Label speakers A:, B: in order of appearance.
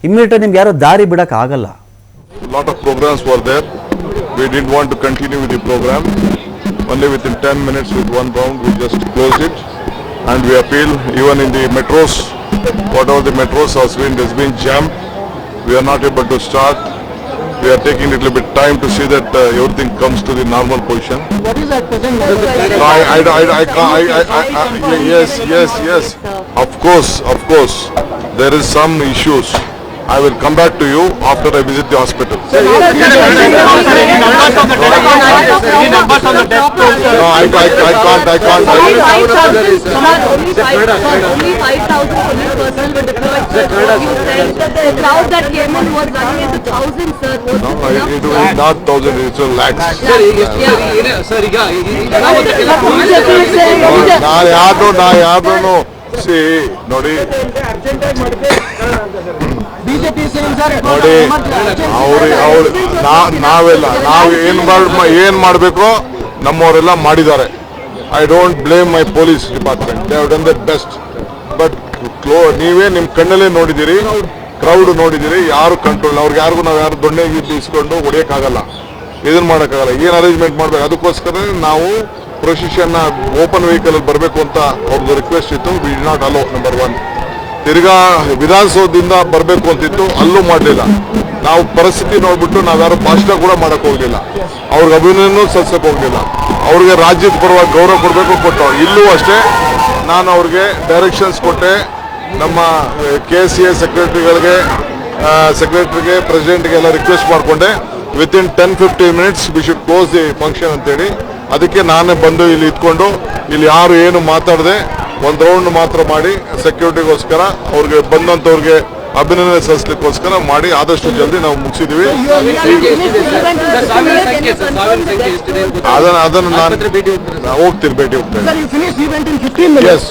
A: Immediate ನಿಮ್ಗೆ ಯಾರು ದಾರಿ ಬಿಡಕ್ಕೆ ಆಗಲ್ಲ.
B: Lot of programs were there. We didn't want to continue with the program. Only within 10 minutes with one round we just closed it. And we appeal even in the metros, whatever the metros has been jammed. We are not able to start. We are taking a little bit time to see that everything comes to the normal position.
C: What is at present?
B: Yes. Of course. There is some issues. I will come back to you after I visit the hospital. No, I can't.
D: Only 5,000 police personnel were deployed. You said the crowd that came in was running into thousands, sir.
B: No, it is not thousand, it's a lakhs. ನಾ ಯಾರನ್ನು C ನೋಡಿ ನಾವು ಏನ್ ಮಾಡಬೇಕೋ ನಮ್ಮವರೆಲ್ಲ ಮಾಡಿದ್ದಾರೆ. I don't blame my police department, they have done the best. But ನೀವೇ ನಿಮ್ ಕಣ್ಣಲ್ಲೇ ನೋಡಿದಿರಿ, ಕ್ರೌಡ್ ನೋಡಿದಿರಿ, ಯಾರು ಕಂಟ್ರೋಲ್, ಅವ್ರಿಗೆ ಯಾರಿಗೂ ನಾವು ಯಾರು ದೊಣ್ಣೆ ಇಸ್ಕೊಂಡು ಹೊಡೆಯೋಕ್ಕಾಗಲ್ಲ, ಇದನ್ನ ಮಾಡೋಕ್ಕಾಗಲ್ಲ. ಏನು ಅರೇಂಜ್ಮೆಂಟ್ ಮಾಡ್ಬೇಕು, ಅದಕ್ಕೋಸ್ಕರ ನಾವು ಪ್ರೊಸೆಷನ್ ಓಪನ್ ವೆಹಿಕಲ್ ಅಲ್ಲಿ ಬರಬೇಕು ಅಂತ ಅವ್ರದ್ದು ರಿಕ್ವೆಸ್ಟ್ ಇತ್ತು. We did not allow, number 1. ತಿರ್ಗಾ ವಿಧಾನಸೌಧದಿಂದ ಬರಬೇಕು ಅಂತಿತ್ತು, ಅಲ್ಲೂ ಮಾಡಲಿಲ್ಲ. ನಾವು ಪರಿಸ್ಥಿತಿ ನೋಡ್ಬಿಟ್ಟು ನಾವ್ಯಾರು ಭಾಷಣ ಕೂಡ ಮಾಡಕ್ ಹೋಗ್ಲಿಲ್ಲ, ಅವ್ರಿಗೆ ಅಭಿನಂದನೆ ಸಲ್ಲಿಸಕ್ ಹೋಗ್ಲಿಲ್ಲ. ಅವ್ರಿಗೆ ರಾಜ್ಯದ ಪರವಾಗಿ ಗೌರವ ಕೊಡಬೇಕು ಕೊಟ್ಟು, ಇಲ್ಲೂ ಅಷ್ಟೇ ನಾನು ಅವ್ರಿಗೆ ಡೈರೆಕ್ಷನ್ಸ್ ಕೊಟ್ಟೆ. ನಮ್ಮ KCA ಸೆಕ್ರೆಟರಿಗೆ ಪ್ರೆಸಿಡೆಂಟ್ಗೆ ಎಲ್ಲ ರಿಕ್ವೆಸ್ಟ್ ಮಾಡಿಕೊಂಡೆ, within 10-15 minutes we should close the function ಅಂತೇಳಿ. ಅದಕ್ಕೆ ನಾನೇ ಬಂದು ಇಲ್ಲಿ ಇದ್ಕೊಂಡು ಇಲ್ಲಿ ಯಾರು ಏನು ಮಾತಾಡದೆ ಒಂದು ರೌಂಡ್ ಮಾತ್ರ ಮಾಡಿ ಸೆಕ್ಯೂರಿಟಿಗೋಸ್ಕರ ಅವ್ರಿಗೆ ಬಂದಂಥವ್ರಿಗೆ ಅಭಿನಂದನೆ ಸಲ್ಲಿಸಲಿಕ್ಕೋಸ್ಕರ ಮಾಡಿ ಆದಷ್ಟು ಜಲ್ದಿ ನಾವು ಮುಗಿಸಿದ್ವಿ. ಅದನ್ನು ನಾನು ಭೇಟಿ ಹೋಗ್ತೇನೆ. ಎಸ್.